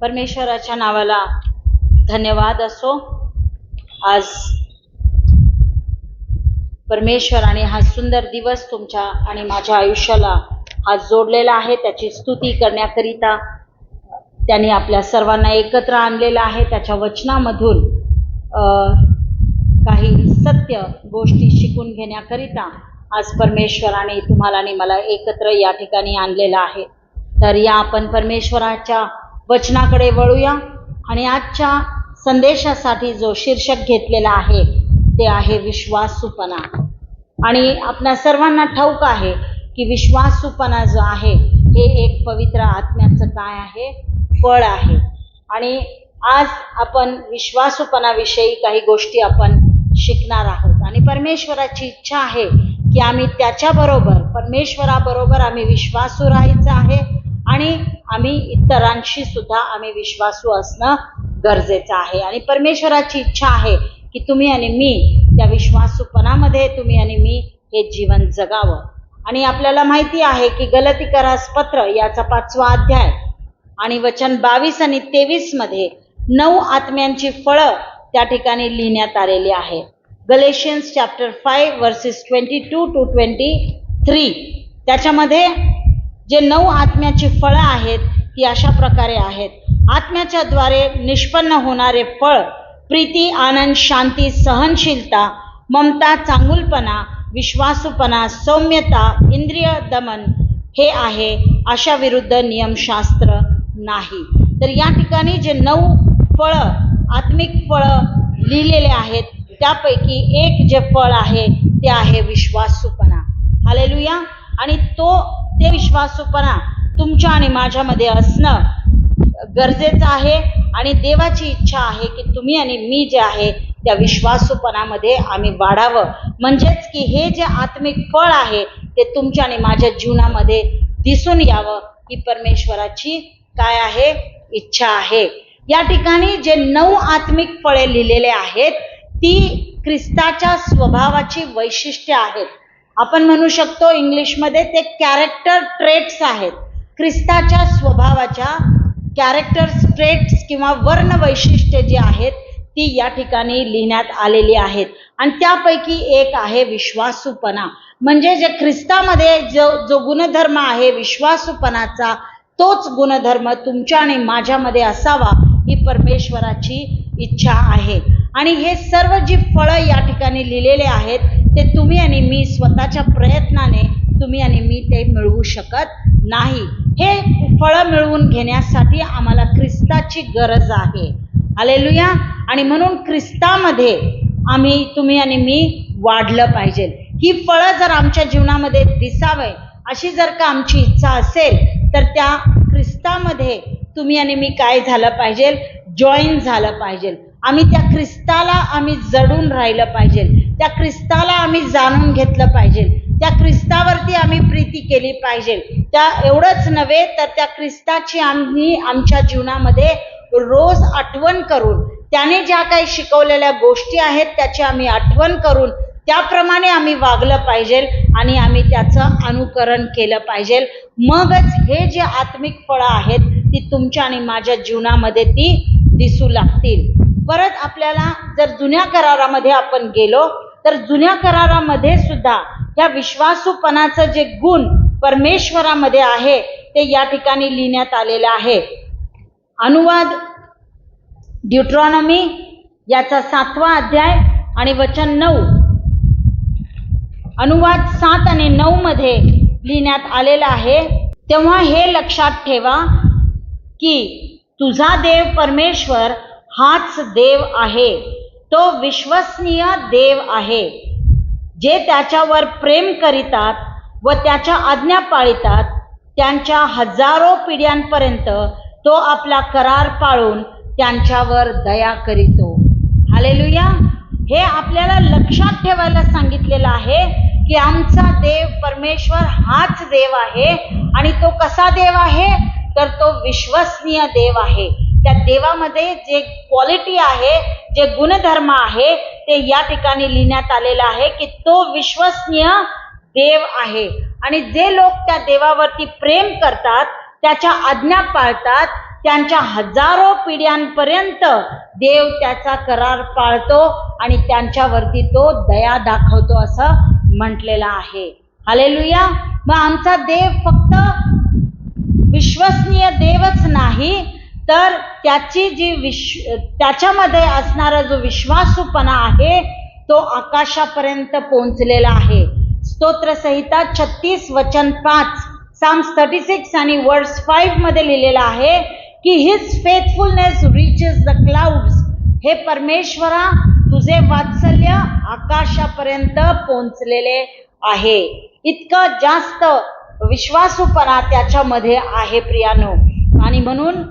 परमेश्वराच्या नावाला धन्यवाद असो। आज परमेश्वराने हा सुंदर दिवस तुमच्या आणि माझ्या आयुष्याला आज जोडलेला आहे। त्याची स्तुती करण्याकरिता त्यांनी आपल्या सर्वांना एकत्र आणलेला आहे। त्याच्या वचनामधून काही सत्य गोष्टी शिकून घेण्याकरिता आज परमेश्वराने तुम्हाला आणि मला एकत्र या ठिकाणी आणलेला आहे। तर या आपण परमेश्वराच्या वचनाकडे वळूया आणि आजच्या संदेशासाठी जो शीर्षक घेतलेला आहे ते आहे विश्वासूपणा। आणि आपल्या सर्वांना ठाऊक आहे की विश्वासूपणा जो आहे हे एक पवित्र आत्म्याचं काय आहे, फळ आहे। आणि आज आपण विश्वासूपणाविषयी काही गोष्टी आपण शिकणार आहोत आणि परमेश्वराची इच्छा आहे की आम्ही त्याच्याबरोबर परमेश्वराबरोबर आम्ही विश्वासू राहायचं आहे आणि आम्ही इतरांशी सुद्धा आम्ही विश्वासू असणं गरजेचं आहे। आणि परमेश्वराची इच्छा आहे की तुम्ही आणि मी त्या विश्वासूपणामध्ये तुम्ही आणि मी हे जीवन जगावं। आणि आपल्याला माहिती आहे की गलतीकरास पत्र याचा 5वा अध्याय आणि वचन 22 आणि 23 मध्ये 9 आत्म्यांची फळं त्या ठिकाणी लिहिण्यात आलेली आहे। गलेशियन्स चॅप्टर 5 वर्सेस 22 to 23 त्याच्यामध्ये जे 9 आत्म्याची फळं आहेत ती अशा प्रकारे आहेत। आत्म्याच्या द्वारे निष्पन्न होणारे फळ प्रीती, आनंद, शांती, सहनशीलता, ममता, चांगुलपणा, विश्वासूपणा, सौम्यता, इंद्रिय दमन हे आहे। अशा विरुद्ध नियमशास्त्र नाही। तर या ठिकाणी जे 9 फळं आत्मिक फळं लिहिलेले आहेत त्यापैकी एक जे फळ आहे ते आहे विश्वासूपणा। हालेलुया। आणि ते विश्वासूपणा तुमच्या आणि माझ्यामध्ये असणं गरजेचं आहे आणि देवाची इच्छा आहे की तुम्ही आणि मी जे आहे त्या विश्वासूपणामध्ये आम्ही वाढावं। म्हणजेच की हे जे आत्मिक फळ आहे ते तुमच्या आणि माझ्या जीवनामध्ये दिसून यावं ही परमेश्वराची काय आहे, इच्छा आहे। या ठिकाणी जे 9 आत्मिक फळे लिहिलेले आहेत ती ख्रिस्ताच्या स्वभावाची वैशिष्ट्ये आहेत। आपण म्हणू शकतो इंग्लिशमध्ये ते कॅरेक्टर ट्रेट्स आहेत। ख्रिस्ताच्या स्वभावाच्या कॅरेक्टर ट्रेट्स किंवा वर्ण वैशिष्ट्ये जी आहेत ती या ठिकाणी लिहिण्यात आलेली आहेत। आणि त्यापैकी एक आहे विश्वासूपणा। म्हणजे जे ख्रिस्तामध्ये जो गुणधर्म आहे विश्वासूपणाचा तोच गुणधर्म तुमच्या आणि माझ्यामध्ये असावा ही परमेश्वराची इच्छा आहे। आणि हे सर्व जी फळं या ठिकाणी लिहिलेले आहेत ते तुम्ही आणि मी स्वतःच्या प्रयत्नाने तुम्ही आणि मी ते मिळवू शकत नाही। हे फळं मिळवून घेण्यासाठी आम्हाला ख्रिस्ताची गरज आहे। हालेलुया। आणि म्हणून ख्रिस्तामध्ये तुम्ही आणि मी वाढलं पाहिजे। ही फळं जर आमच्या जीवनामध्ये दिसावे अशी जर का आमची इच्छा असेल तर त्या ख्रिस्तामध्ये तुम्ही आणि मी काय झालं पाहिजे, जॉईन झालं पाहिजे। आम्ही त्या ख्रिस्ताला आम्ही जडून राहिलं पाहिजे। त्या ख्रिस्ताला आम्ही जाणून घेतलं पाहिजे। त्या ख्रिस्तावरती आम्ही प्रीती केली पाहिजे। त्या एवढंच नव्हे तर त्या ख्रिस्ताची आम्ही आमच्या जीवनामध्ये रोज आठवण करून त्याने ज्या काही शिकवलेल्या गोष्टी आहेत त्याची आम्ही आठवण करून त्याप्रमाणे आम्ही वागलं पाहिजे आणि आम्ही त्याचं अनुकरण केलं पाहिजे। मगच हे जे आत्मिक फळं आहेत ती तुमच्या आणि माझ्या जीवनामध्ये ती दिसू लागतील। परत आपल्याला जर जुन्या करारामध्ये आपण गेलो तर जुन्या करारामध्ये सुद्धा या विश्वासूपणाचं जे गुण परमेश्वरामध्ये आहे ते या ठिकाणी लिहिण्यात आलेलं आहे। अनुवाद ड्यूट्रॉनॉमी याचा 7वा अध्याय आणि वचन 9 अनुवाद 7 आणि 9 मध्ये लिहिण्यात आलेलं आहे। तेव्हा हे लक्षात ठेवा की तुझा देव परमेश्वर हाच देव आहे। तो विश्वसनीय देव आहे। जे त्याच्यावर प्रेम करीतात व त्याच्या आज्ञा पाळतात त्यांच्या हजारो पिढ्यांपर्यंत तो आपला करार पाळून त्यांच्यावर दया करीतो। हालेलुया। हे आपल्याला लक्षात ठेवायला सांगितलेलं आहे की आमचा देव परमेश्वर हाच देव आहे। आणि तो कसा देव आहे तर तो विश्वसनीय देव आहे। त्या देवामध्ये जे क्वालिटी आहे, जे गुणधर्म आहे ते या ठिकाणी लिहिण्यात आलेलं आहे की तो विश्वसनीय देव आहे। आणि जे लोक त्या देवावरती प्रेम करतात, त्याच्या आज्ञा पाळतात, त्यांच्या हजारो पिढ्यांपर्यंत देव त्याचा करार पाळतो आणि त्यांच्यावरती तो दया दाखवतो असं म्हटलेलं आहे. हालेलुया. मग आमचा देव फक्त विश्वसनीय देवच नाही, तर त्याची त्याच्यामध्ये असणारा जो विश्वासूपणा आहे तो आकाशापर्यंत पोहोचलेला आहे. स्तोत्रसंहिता 36 वचन 5, साम्स 36 आणि वर्स 5 मध्ये लिहिलेलं आहे की his faithfulness reaches the clouds. हे परमेश्वरा, तुझे वात्सल्य आकाशापर्यंत पोहोचलेले आहे. इतकं जास्त विश्वासूपणा त्याच्यामध्ये आहे प्रियानो. आणि म्हणून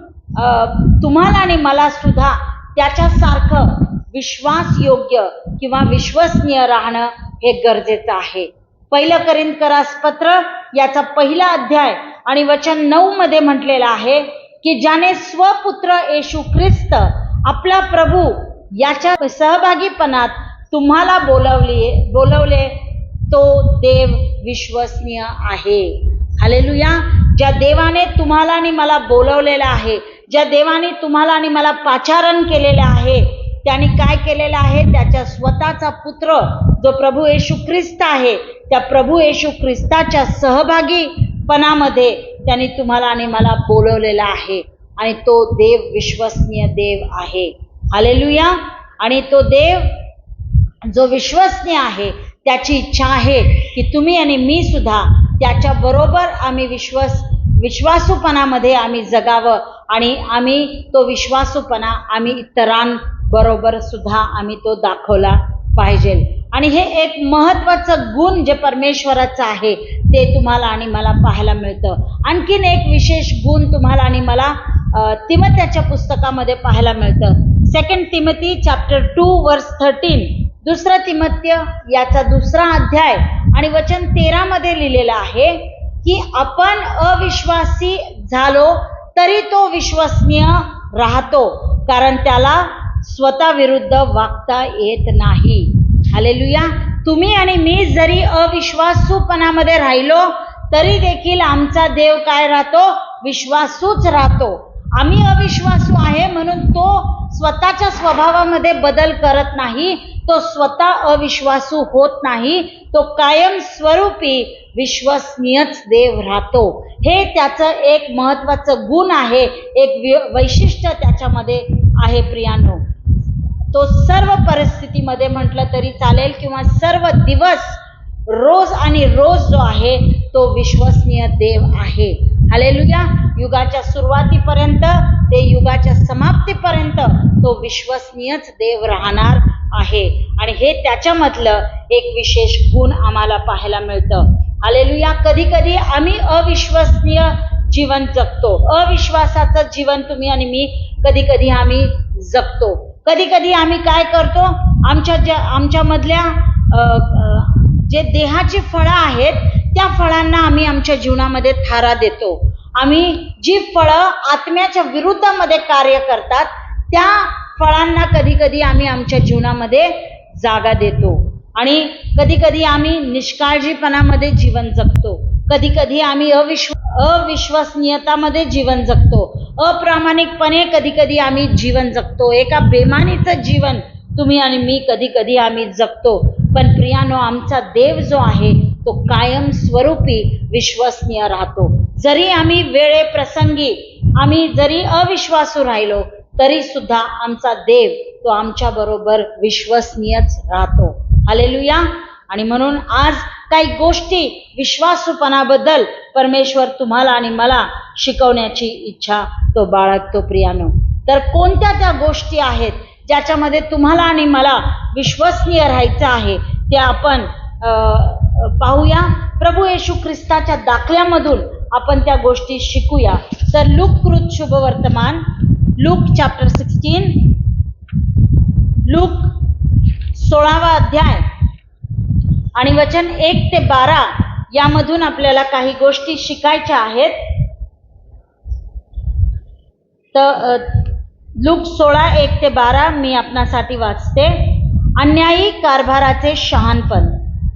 तुम्हाला आणि मला सुद्धा त्याच्यासारखं विश्वासयोग्य किंवा विश्वसनीय राहणं हे गरजेचं आहे. 1 कोरिन्थीकरास पत्र याचा 1 अध्याय आणि वचन 9 मध्ये म्हटलेलं आहे की ज्याने स्वपुत्र येशू ख्रिस्त आपला प्रभू याच्या सहभागीपणात तुम्हाला बोलवले तो देव विश्वसनीय आहे. हालेलुया. ज्या देवाने तुम्हाला आणि मला बोलवलेलं आहे, ज्या देवाने तुम्हाला आणि मला पाचारण केलेलं आहे, त्याने काय केलेलं आहे? त्याच्या स्वतःचा पुत्र जो प्रभू येशू ख्रिस्त आहे, त्या प्रभू येशू ख्रिस्ताच्या सहभागीपणामध्ये त्याने तुम्हाला आणि मला बोलवलेला आहे. आणि तो देव विश्वसनीय देव आहे. हालेलुया. आणि तो देव जो विश्वसनीय आहे त्याची इच्छा आहे की तुम्ही आणि मी सुद्धा त्याच्या बरोबर आम्ही विश्वासूपणामध्ये आम्ही जगावं आणि आम्ही तो विश्वासूपणा आम्ही इतरांबरोबर सुद्धा आम्ही तो दाखवला पाहिजे. आणि हे एक महत्त्वाचं गुण जे परमेश्वराचं आहे ते तुम्हाला आणि मला पाहायला मिळतं. आणखीन एक विशेष गुण तुम्हाला आणि मला तिमोथेच्या पुस्तकामध्ये पाहायला मिळतं. 2 तिमोथी चॅप्टर 2 वर्स 13, 2 तिमोथी याचा 2 अध्याय आणि वचन 13 मध्ये लिहिलेलं आहे की आपण अविश्वासी झालो तरी तो विश्वसनीय राहतो, कारण त्याला स्वतः विरुद्ध वागता येत नाही. हालेलुया. तुम्ही आणि मी जरी अविश्वासूपणामध्ये राहिलो तरी देखील आमचा देव काय राहतो? विश्वासूच राहतो. आम्ही अविश्वासू आहे म्हणून तो स्वतःच्या स्वभावामध्ये बदल करत नाही, तो स्वतः अविश्वासू होत नाही, तो कायम स्वरूपी विश्वसनीयच देव राहतो. हे त्याचं एक महत्त्वाचं गुण आहे, एक वैशिष्ट्य त्याच्यामध्ये आहे प्रियानो. तो सर्व परिस्थितीमध्ये म्हटलं तरी चालेल किंवा सर्व दिवस, रोज आणि रोज जो आहे तो विश्वसनीय देव आहे. हालेलुया. युगाच्या सुरुवातीपर्यंत ते युगाच्या समाप्तीपर्यंत तो विश्वसनीयच देव राहणार आहे. आणि हे त्याच्यामधलं एक विशेष गुण आम्हाला पाहायला मिळतं. हालेलुया. कधी कधी आम्ही अविश्वसनीय जीवन जगतो. अविश्वासाचं जीवन तुम्ही आणि मी कधी कधी आम्ही जगतो. कधी कधी आम्ही काय करतो? आमच्यामधल्या जे देहाची फळं आहेत त्या फळांना आम्ही आमच्या जीवनामध्ये थारा देतो. आम्ही जी फळं आत्म्याच्या विरुद्धामध्ये कार्य करतात त्या फळांना कधी कधी आम्ही आमच्या जीवनामध्ये जागा देतो. आणि कधी कधी आम्ही निष्काळजीपणामध्ये जीवन जगतो. कधी कधी आम्ही अविश्वसनीयतामध्ये जीवन जगतो. अप्रामाणिकपणे कधी कधी आम्ही जीवन जगतो. एका बेमानीचं जीवन तुम्ही आणि मी कधी कधी आम्ही जगतो. पण प्रियानो, आमचा देव जो आहे तो कायम स्वरूपी विश्वसनीय राहतो. जरी आम्ही वेळेप्रसंगी आम्ही जरी अविश्वासू राहिलो तरी सुद्धा आमचा देव तो आमच्या बरोबर विश्वसनीयच राहतो. हालेलुया. आणि म्हणून आज काही गोष्टी विश्वासूपणाबद्दल परमेश्वर तुम्हाला आणि मला शिकवण्याची इच्छा तो बाळगतो प्रियानो. तर कोणत्या त्या गोष्टी आहेत ज्याच्यामध्ये तुम्हाला आणि मला विश्वसनीय राहायचं आहे ते आपण पाहूया. प्रभू येशू ख्रिस्ताच्या दाखल्यामधून आपण त्या गोष्टी शिकूया. तर लूक शुभवर्तमान, लूक चॅप्टर 16, लूक 16वा अध्याय आणि वचन 1 ते 12 यामधून आपल्याला काही गोष्टी शिकायच्या आहेत. तर लूक 16:1 ते 12 मी आपणासाठी वाचते. अन्यायी कारभाराचे शहाणपण.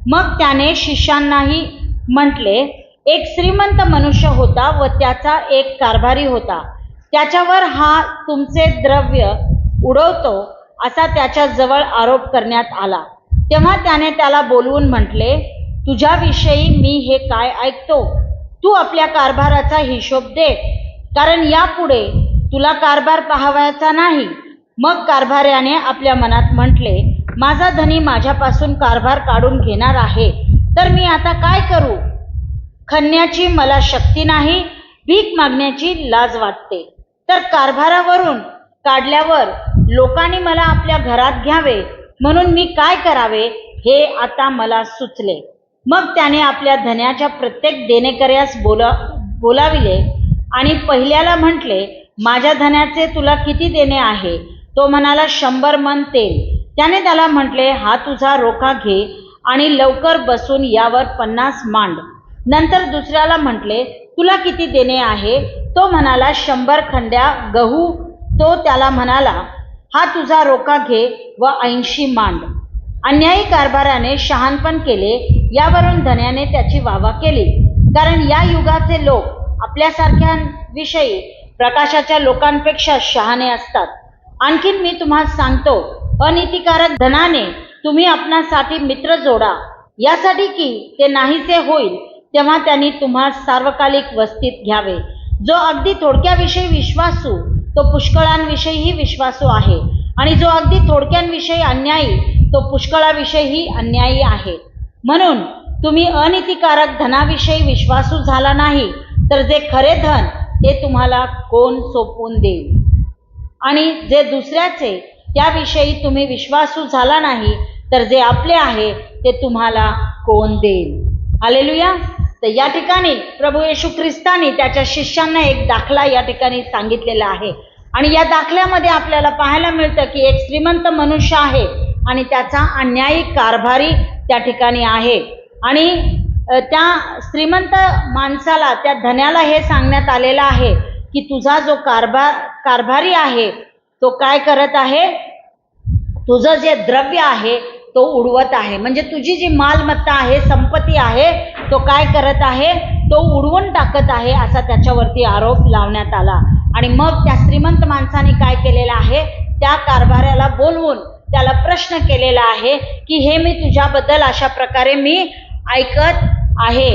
मग त्याने शिष्यांनाही म्हटले, एक श्रीमंत मनुष्य होता व त्याचा एक कारभारी होता. त्याच्यावर हा तुमचे द्रव्य उडवतो असा त्याच्या जवळ आरोप करण्यात आला. तेव्हा त्याने त्याला बोलवून म्हटले, तुझ्याविषयी मी हे काय ऐकतो? तू आपल्या कारभाराचा हिशोब दे, कारण यापुढे तुला कारभार पाहावयाचा नाही. मग कारभार्याने आपल्या मनात म्हटले, माझा धनी माझ्यापासून कारभार काढून घेणार आहे, तर मी आता काय करू? खणण्याची मला शक्ती नाही, भीक मागण्याची लाज वाटते. तर कारभारावरून काढल्यावर लोकांनी मला आपल्या घरात घ्यावे, म्हणून मी काय करावे हे आता मला सुचले. मग त्याने आपल्या धन्याच्या प्रत्येक देणेकऱ्यास बोलाविले आणि पहिल्याला म्हटले, माझ्या धन्याचे तुला किती देणे आहे? तो म्हणाला, 100 मन तेल. त्याने त्याला म्हटले, हा तुझा रोखा घे आणि लवकर बसून यावर 50 मांड. नंतर दुसऱ्याला म्हटले, तुला किती देणे आहे? तो म्हणाला, 100 खंड्या गहू. तो त्याला म्हणाला, हा तुझा रोखा घे व 80 मांड. अन्यायी कारभाराने शहाणपण केले, यावरून धन्याने त्याची वावा केली. कारण या युगाचे लोक आपल्यासारख्यांविषयी प्रकाशाच्या लोकांपेक्षा शहाणे असतात. आणखीन मी तुम्हाला सांगतो, अनीतिकारक धनाने तुम्ही आपणासाठी मित्र जोडा, यासाठी की ते नाहीसे होईल तेव्हा त्यांनी तुम्हा सार्वकालिक वस्तीत घ्यावे. जो अगदी थोडक्याविषयी विश्वासू तो पुष्कळांविषयीही विश्वासू आहे, आणि जो अगदी थोडक्यांविषयी अन्यायी तो पुष्कळाविषयीही अन्यायी आहे. म्हणून तुम्ही अनीतिकारक धनाविषयी विश्वासू झाला नाही, तर जे खरे धन ते तुम्हाला कोण सोपवून देईल? आणि जे दुसऱ्याचे त्याविषयी तुम्ही विश्वासू झाला नाही, तर जे आपले आहे ते तुम्हाला कोण देईल? हालेलुया. तर या ठिकाणी प्रभू येशू ख्रिस्ताने त्याच्या शिष्यांना एक दाखला या ठिकाणी सांगितलेला आहे, आणि या दाखल्यामध्ये आपल्याला पाहायला मिळतं की एक श्रीमंत मनुष्य आहे आणि त्याचा अन्यायी कारभारी त्या ठिकाणी आहे. आणि त्या श्रीमंत माणसाला, त्या धन्याला हे सांगण्यात आलेलं आहे की तुझा जो कारभारी आहे तो काय करत आहे? तुझं जे द्रव्य आहे तो उडवत आहे. म्हणजे तुझी जी मालमत्ता आहे, संपत्ती आहे, तो काय करत आहे? तो उडवून टाकत आहे, असा त्याच्यावरती आरोप लावण्यात आला. आणि मग त्या श्रीमंत माणसाने काय केलेलं आहे? त्या कारभाऱ्याला बोलवून त्याला प्रश्न केलेला आहे की हे मी तुझ्याबद्दल अशा प्रकारे मी ऐकत आहे,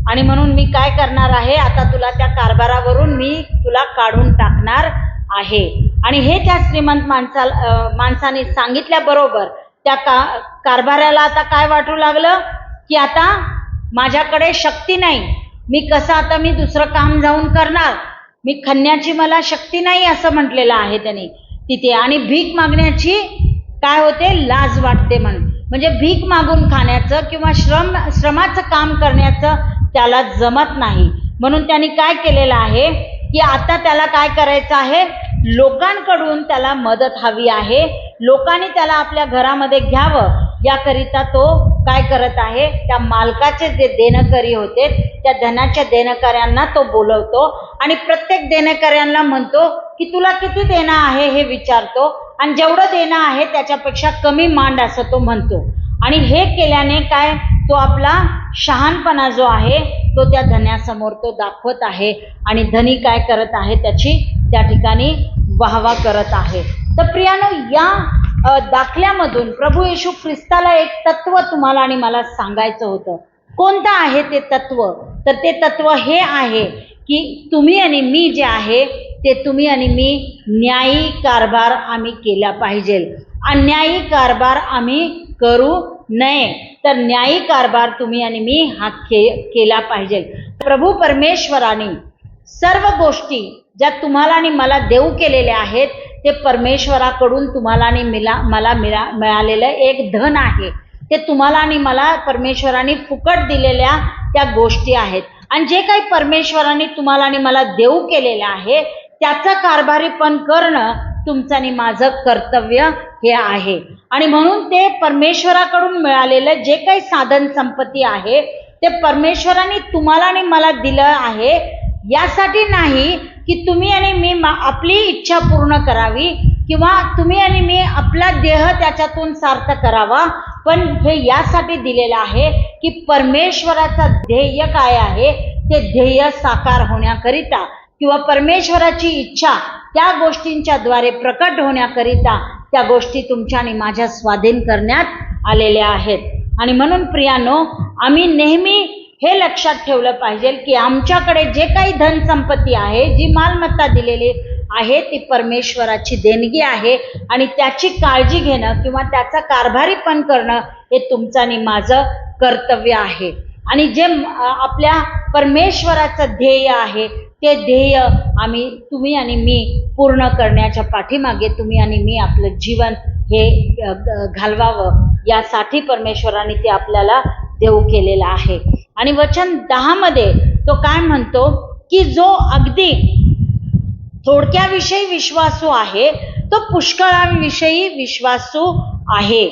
आणि म्हणून मी काय करणार आहे? आता तुला त्या कारभारावरून मी तुला काढून टाकणार आहे. आणि हे त्या श्रीमंत माणसाने सांगितल्याबरोबर त्या कारभाऱ्याला आता काय वाटू लागलं की आता माझ्याकडे शक्ती नाही, मी कसं आता मी दुसरं काम जाऊन करणार? मी खणण्याची मला शक्ती नाही असं म्हटलेलं आहे त्याने तिथे. आणि भीक मागण्याची काय होते? लाज वाटते. म्हणजे भीक मागून खाण्याचं किंवा श्रमाचं काम करण्याचं त्याला जमत नाही. म्हणून त्यांनी काय केलेलं आहे की आता त्याला काय करायचं आहे? लोकांकडून त्याला मदत हवी आहे. लोकांनी त्याला आपल्या घरामध्ये घ्यावं याकरिता तो काय करत आहे? त्या मालकाचे जे देणकरी होते त्या धनाच्या देणकऱ्यांना तो बोलवतो आणि प्रत्येक देणकऱ्यांना म्हणतो की तुला किती देणं आहे हे विचारतो, आणि जेवढं देणं आहे त्याच्यापेक्षा कमी मांड असं तो म्हणतो. आणि हे केल्याने काय? तो आपला शहाणपणा जो आहे तो त्या धन्यासमोर तो दाखवत आहे, आणि धनी काय करत आहे? त्याची त्या ठिकाणी वाहवा करत आहे. तर प्रियानो, या दाखल्यामधून प्रभू येशू ख्रिस्ताला एक तत्व तुम्हाला आणि मला सांगायचं होतं. कोणतं आहे ते तत्व? तर ते तत्व हे आहे की तुम्ही आणि मी जे आहे ते तुम्ही आणि मी न्यायी कारभार आम्ही केला पाहिजे. अन्यायी कारभार आम्ही करू नये, तर न्यायी कारभार तुम्ही आणि मी हा केला पाहिजे. प्रभू परमेश्वराने सर्व गोष्टी ज्या तुम्हाला आणि मला देऊ केलेल्या आहेत ते परमेश्वराकडून तुम्हाला आणि मला मिळालेलं एक धन आहे. ते तुम्हाला आणि मला परमेश्वराने फुकट दिलेल्या त्या गोष्टी आहेत. आणि जे काही परमेश्वराने तुम्हाला आणि मला देऊ केलेलं आहे त्याचा कारभारीपण करणं तुमचं आणि माझं कर्तव्य हे आहे. आणि म्हणून ते परमेश्वराकडून मिळालेलं जे काही साधन संपत्ती आहे ते परमेश्वराने तुम्हाला आणि मला दिलं आहे, यासाठी नाही की तुम्ही आणि मी आपली इच्छा पूर्ण करावी किंवा तुम्ही आणि मी आपला देह त्याच्यातून सार्थ करावा, पण हे यासाठी दिलेलं आहे की परमेश्वराचा ध्येय काय आहे ते ध्येय साकार होण्याकरिता किंवा परमेश्वराची इच्छा त्या गोष्टींच्या द्वारे प्रकट होण्याकरिता त्या गोष्टी तुमच्या आणि माझ्या स्वाधीन करण्यात आलेल्या आहेत. आणि म्हणून प्रियानो, आम्ही नेहमी हे लक्षात ठेवलं पाहिजे की आमच्याकडे जे काही धन संपत्ती आहे, जी मालमत्ता दिलेली आहे, ती परमेश्वराची देणगी आहे आणि त्याची काळजी घेणं किंवा त्याचा कारभारीपण करणं हे तुमचं आणि माझं कर्तव्य आहे. आणि जे आपल्या परमेश्वराचं ध्येय आहे ते ध्येय तुम्ही आणि मी पूर्ण करण्याच्या पाठीमागे तुम्ही आणि मी आपलं जीवन हे घालवावं यासाठी परमेश्वराने ते आपल्याला देऊ केलेलं आहे. आणि वचन 10 मध्ये तो काय म्हणतो की जो अगदी थोडक्याविषयी विश्वासू आहे तो पुष्कळाविषयी विश्वासू आहे,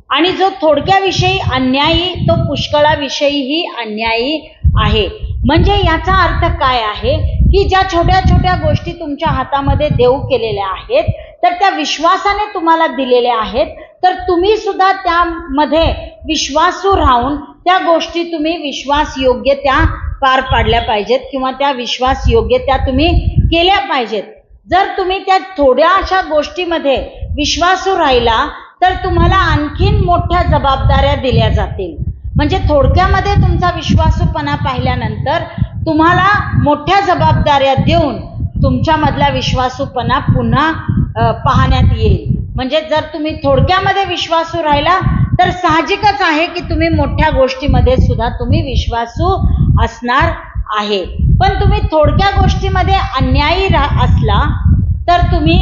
आणि जो थोडक्याविषयी अन्यायी तो पुष्कळाविषयीही अन्यायी आहे. म्हणजे याचा अर्थ काय आहे की ज्या छोट्या छोट्या गोष्टी तुमच्या हातामध्ये देऊ केलेल्या आहेत तर त्या विश्वासाने तुम्हाला दिलेल्या आहेत, तर तुम्ही सुद्धा त्यामध्ये विश्वासू राहून त्या गोष्टी तुम्ही विश्वासयोग्य त्या पार पाडल्या पाहिजेत किंवा त्या विश्वासयोग्य त्या तुम्ही केल्या पाहिजेत. जर तुम्ही त्या थोड्या अशा गोष्टीमध्ये विश्वासू राहिला तर तुम्हाला आणखीन मोठ्या जबाबदाऱ्या दिल्या जातील. म्हणजे थोडक्यामध्ये तुमचा विश्वासूपणा पाहिल्यानंतर तुम्हाला मोठ्या जबाबदाऱ्या देऊन तुमच्यामधला विश्वासूपणा पुन्हा पाहण्यात येईल. म्हणजे जर तुम्ही थोडक्यामध्ये विश्वासू राहिला तर साहजिकच आहे की तुम्ही मोठ्या गोष्टीमध्ये सुद्धा तुम्ही विश्वासू असणार आहे. पण तुम्ही थोडक्या गोष्टीमध्ये अन्यायी असला तर तुम्ही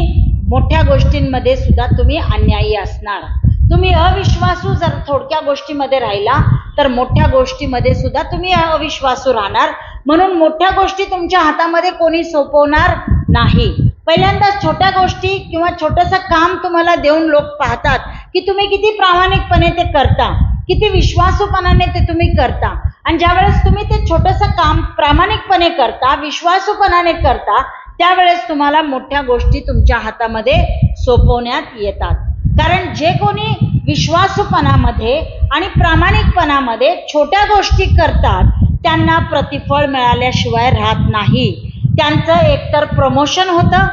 मोठ्या गोष्टींमध्ये सुद्धा तुम्ही अन्यायी असणार. तुम्ही अविश्वासू जर थोडक्या गोष्टीमध्ये राहिला तर मोठ्या गोष्टीमध्ये सुद्धा तुम्ही अविश्वासू राहणार. म्हणून मोठ्या गोष्टी तुमच्या हातामध्ये कोणी सोपवणार नाही. पहिल्यांदा छोट्या गोष्टी किंवा छोटंसं काम तुम्हाला देऊन लोक पाहतात की तुम्ही किती प्रामाणिकपणे ते करता, किती विश्वासूपणाने ते तुम्ही करता. आणि ज्यावेळेस तुम्ही ते छोटंसं काम प्रामाणिकपणे करता, विश्वासूपणाने करता, त्यावेळेस तुम्हाला मोठ्या गोष्टी तुमच्या हातामध्ये सोपवण्यात येतात. कारण जे कोणी विश्वासूपणामध्ये आणि प्रामाणिकपणामध्ये छोट्या गोष्टी करतात त्यांना प्रतिफळ मिळाल्याशिवाय राहत नाही. त्यांचं एकतर प्रमोशन होतं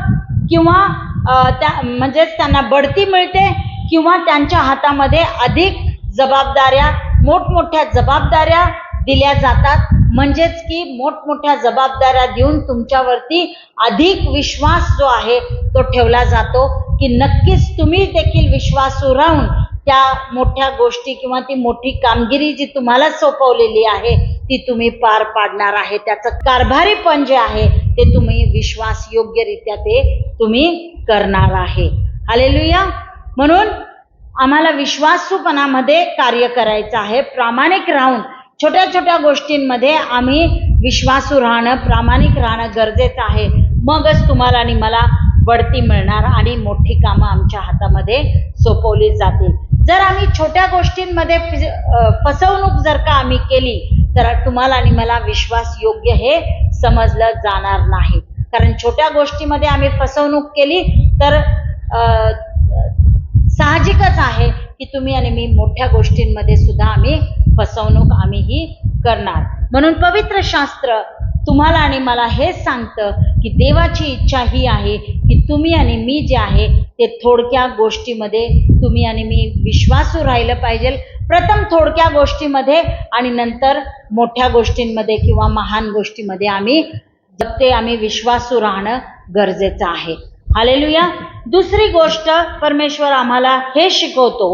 किंवा म्हणजेच त्यांना बढती मिळते किंवा त्यांच्या हातामध्ये अधिक जबाबदाऱ्या, मोठमोठ्या जबाबदाऱ्या दिल्या जातात. म्हणजेच की मोठमोठ्या जबाबदाऱ्या देऊन तुमच्यावरती अधिक विश्वास जो आहे तो ठेवला जातो की नक्कीच तुम्ही देखील विश्वासू राहून त्या मोठ्या गोष्टी किंवा ती मोठी कामगिरी जी तुम्हाला सोपवलेली आहे ती तुम्ही पार पाडणार आहे. त्याचं कारभारीपण जे आहे ते तुम्ही विश्वासयोग्यरित्या ते तुम्ही करणार आहे. हालेलुया. म्हणून आम्हाला विश्वासूपणामध्ये कार्य करायचं आहे. प्रामाणिक राहून छोट्या छोट्या गोष्टींमध्ये आम्ही विश्वासू राहणं, प्रामाणिक राहणं गरजेचं आहे. मगच तुम्हाला आणि मला बढती मिळणार आणि मोठी कामं आमच्या हातामध्ये सोपवली जातील. जर आम्ही छोट्या गोष्टींमध्ये फसवणूक जर का आम्ही केली तर तुम्हाला आणि मला विश्वासयोग्य हे समजलं जाणार नाही. कारण छोट्या गोष्टीमध्ये आम्ही फसवणूक केली तर साहजिकच आहे की तुम्ही आणि मी मोठ्या गोष्टींमध्ये सुद्धा आम्ही फसवणूक आम्हीही करणार. म्हणून पवित्र शास्त्र तुम्हाला आणि मला हेच सांगतं की देवाची इच्छा ही आहे की तुम्ही आणि मी जे आहे ते थोडक्या गोष्टीमध्ये तुम्ही आणि मी विश्वासू राहिलं पाहिजे. प्रथम थोडक्या गोष्टीमध्ये आणि नंतर मोठ्या गोष्टींमध्ये किंवा महान गोष्टीमध्ये आम्ही विश्वासू राहणं गरजेचं आहे. हालेलुया. दुसरी गोष्ट परमेश्वर आम्हाला हे शिकवतो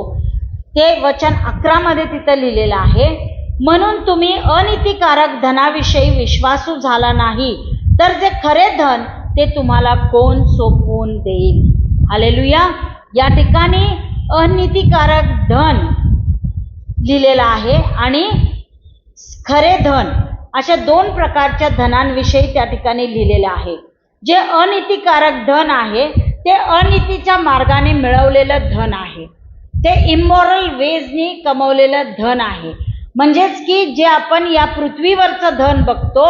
ते वचन 11 मध्ये तिथं लिहिलेलं आहे. म्हणून तुम्ही अनीतिकारक धनाविषयी विश्वासू झाला नाही तर जे खरे धन ते तुम्हाला कोण सोपवून देईल. हालेलुया. या ठिकाणी अनीतिकारक धन लिहिलेलं आहे आणि खरे धन अशा दोन प्रकारच्या धनांविषयी त्या ठिकाणी लिहिलेलं आहे. जे अनीतिकारक धन आहे ते अनीतीच्या मार्गाने मिळवलेलं धन आहे. ते इमॉरल वेजनी कमवलेलं धन आहे. म्हणजेच की जे आपण या पृथ्वीवरचं धन बघतो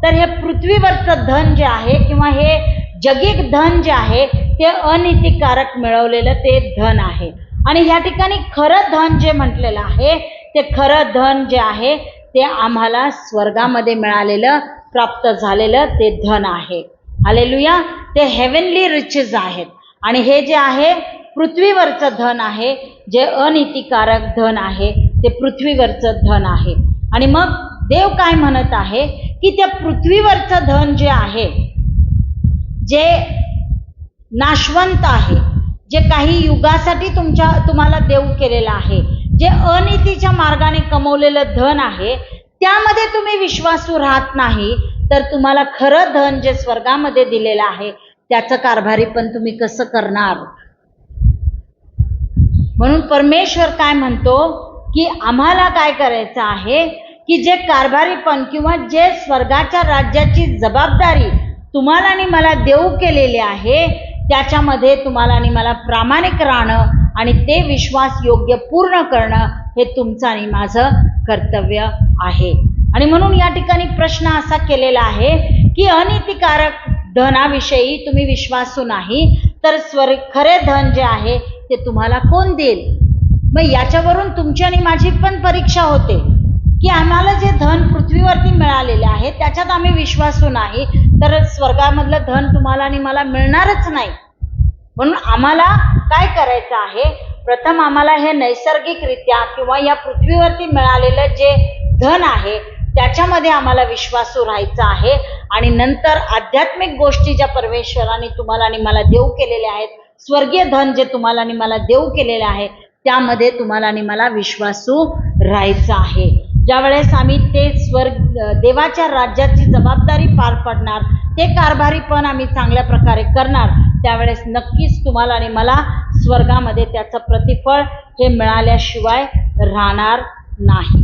तर हे पृथ्वीवरचं धन जे आहे किंवा हे जगिक धन जे आहे ते अनीतिकारक मिळवलेलं ते धन आहे. आणि ह्या ठिकाणी खरं धन जे म्हटलेलं आहे ते खरं धन जे आहे ते आम्हाला स्वर्गामध्ये मिळालेलं, प्राप्त झालेलं ते धन आहे. हालेलुया. ते हेव्हनली रिचेस आहेत. आणि हे जे आहे पृथ्वीवरचं धन आहे, जे अनीतिकारक धन आहे ते पृथ्वीवरचं धन आहे. आणि मग देव काय म्हणत आहे की त्या पृथ्वीवरचं धन जे आहे, जे नाशवंत आहे, जे काही युगासाठी तुम्हाला देव केलेलं आहे, जे अनीतीच्या मार्गाने कमवलेलं धन आहे, त्यामध्ये तुम्ही विश्वासू राहत नाही, तर तुम्हाला खरं धन जे स्वर्गामध्ये दिलेलं आहे त्याचं कारभारी पण तुम्ही कसं करणार? म्हणून परमेश्वर काय म्हणतो की आम्हाला काय करायचं आहे की जे कारभारीपण किंवा जे स्वर्गाच्या राज्याची जबाबदारी तुम्हाला आणि मला देऊ केलेली आहे, त्याच्यामध्ये तुम्हाला आणि मला प्रामाणिक राहणं आणि ते विश्वास योग्य पूर्ण करणं हे तुमचं आणि माझं कर्तव्य आहे. आणि म्हणून या ठिकाणी प्रश्न असा केलेला आहे की अनीतिकारक धनाविषयी तुम्ही विश्वासू नाही, तर खरे धन जे आहे ते तुम्हाला कोण देईल? मग याच्यावरून तुमची आणि माझी पण परीक्षा होते की आम्हाला जे धन पृथ्वीवरती मिळालेले आहे त्याच्यात आम्ही विश्वासू नाही, तर स्वर्गामधलं धन तुम्हाला आणि मला मिळणारच नाही. म्हणून आम्हाला काय करायचं आहे? प्रथम आम्हाला हे नैसर्गिकरित्या किंवा या पृथ्वीवरती मिळालेलं जे धन आहे त्याच्यामध्ये आम्हाला विश्वासू राहायचं आहे. आणि नंतर आध्यात्मिक गोष्टी ज्या परमेश्वराने तुम्हाला आणि मला देऊ केलेल्या आहेत, स्वर्गीय धन जे तुम्हाला आणि मला देऊ केलेले आहे, त्यामध्ये तुम्हाला आणि मला विश्वासू राहायचं आहे. ज्यावेळेस आम्ही ते देवाच्या राज्याची जबाबदारी पार पाडणार, ते कारभारी पण आम्ही चांगल्या प्रकारे करणार, त्यावेळेस नक्कीच तुम्हाला आणि मला स्वर्गामध्ये त्याचं प्रतिफळ हे मिळाल्याशिवाय राहणार नाही.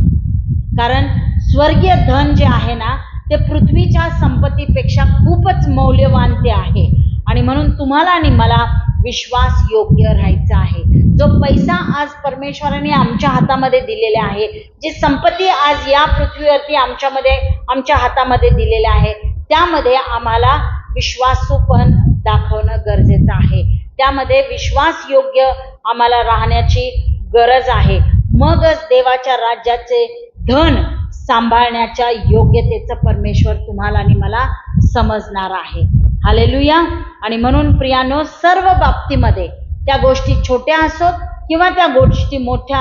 कारण स्वर्गीय धन जे आहे ना, ते पृथ्वीच्या संपत्तीपेक्षा खूपच मौल्यवान ते आहे. आणि म्हणून तुम्हाला आणि मला विश्वास योग्य राहायचा आहे. जो पैसा आज परमेश्वराने आमच्या हातामध्ये दिलेला आहे, जी संपत्ती आज या पृथ्वीवरती आमच्या हातामध्ये दिलेली आहे, त्यामध्ये आम्हाला विश्वासूपण दाखवणं गरजेचं आहे. त्यामध्ये विश्वास योग्य आम्हाला राहण्याची गरज आहे. मगच देवाच्या राज्याचे धन सांभाळण्याच्या योग्यतेचं परमेश्वर तुम्हाला आणि मला समजणार आहे. हालेलुया. आणि म्हणून प्रियानो, सर्व बाबतीमध्ये त्या गोष्टी छोट्या असोत किंवा त्या गोष्टी मोठ्या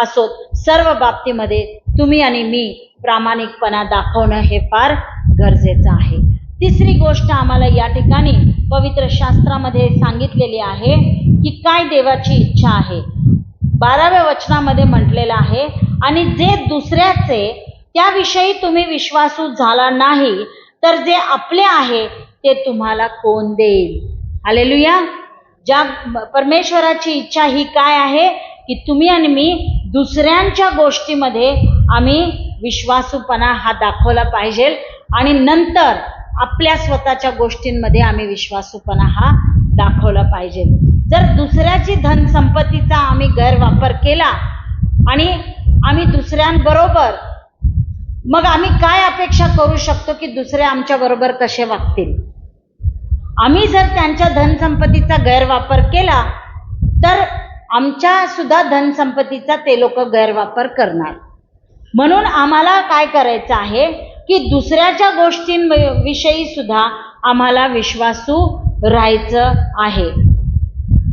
असोत, सर्व बाबतीमध्ये तुम्ही आणि मी प्रामाणिकपणा दाखवणं हे फार गरजेचं आहे. तिसरी गोष्ट आम्हाला या ठिकाणी पवित्र शास्त्रामध्ये सांगितलेली आहे की काय देवाची इच्छा आहे. 12व्या वचनामध्ये म्हटलेलं आहे, आणि जे दुसऱ्याचे त्याविषयी तुम्ही विश्वासू झाला नाही, तर जे आपले आहे ते तुम्हाला कोण देईल? हालेलुया. ज्या परमेश्वराची इच्छा ही काय आहे की तुम्ही आणि मी दुसऱ्यांच्या गोष्टीमध्ये आम्ही विश्वासूपणा हा दाखवला पाहिजे, आणि नंतर आपल्या स्वतःच्या गोष्टींमध्ये आम्ही विश्वासूपणा हा दाखवला पाहिजे. जर दुसऱ्याची धनसंपत्तीचा आम्ही गैरवापर केला आणि आम्ही दुसऱ्यांबरोबर, मग आम्ही काय अपेक्षा करू शकतो की दुसरे आमच्या बरोबर कसे वागतील? आम्ही जर त्यांच्या धनसंपत्तीचा गैरवापर केला तर आमच्या सुद्धा धनसंपत्तीचा ते लोक गैरवापर करणार. म्हणून आम्हाला काय करायचं आहे की दुसऱ्याच्या गोष्टींविषयी सुद्धा आम्हाला विश्वासू राहायचं आहे.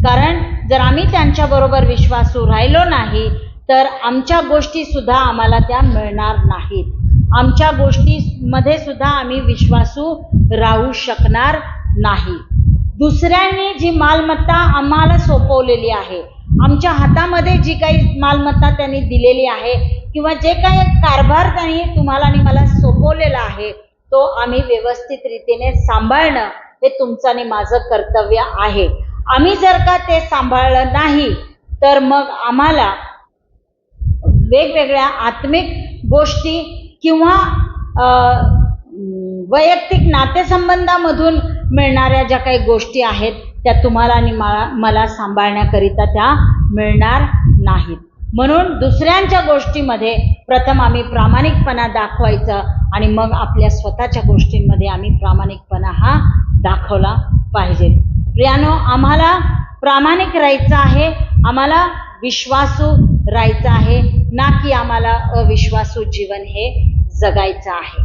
कारण जर आम्ही त्यांच्याबरोबर विश्वासू राहिलो नाही तर आमच्या गोष्टी सुद्धा आम्हाला त्या मिळणार नाहीत. आमच्या गोष्टीमध्ये सुद्धा आम्ही विश्वासू राहू शकणार नाही. दुसऱ्यांनी जी मालमत्ता आम्हाला सोपवलेली आहे, आमच्या हातामध्ये जी काही मालमत्ता त्यांनी दिलेली आहे किंवा जे काही कारभार त्यांनी तुम्हाला आणि मला सोपवलेला आहे, तो आम्ही व्यवस्थित रीतीने सांभाळणं हे तुमचं आणि माझं कर्तव्य आहे. आम्ही जर का ते सांभाळलं नाही तर मग आम्हाला वेगवेगळ्या आत्मिक गोष्टी किंवा वैयक्तिक नातेसंबंधामधून मिळणाऱ्या ज्या काही गोष्टी आहेत त्या तुम्हाला आणि मला सांभाळण्याकरिता त्या मिळणार नाहीत. म्हणून दुसऱ्यांच्या गोष्टीमध्ये प्रथम आम्ही प्रामाणिकपणा दाखवायचा आणि मग आपल्या स्वतःच्या गोष्टींमध्ये आम्ही प्रामाणिकपणा हा दाखवला पाहिजे. प्रियानो, आम्हाला प्रामाणिक राहायचं आहे, आम्हाला विश्वासू राहायचं आहे, ना की आम्हाला अविश्वासू जीवन हे जगायचं आहे.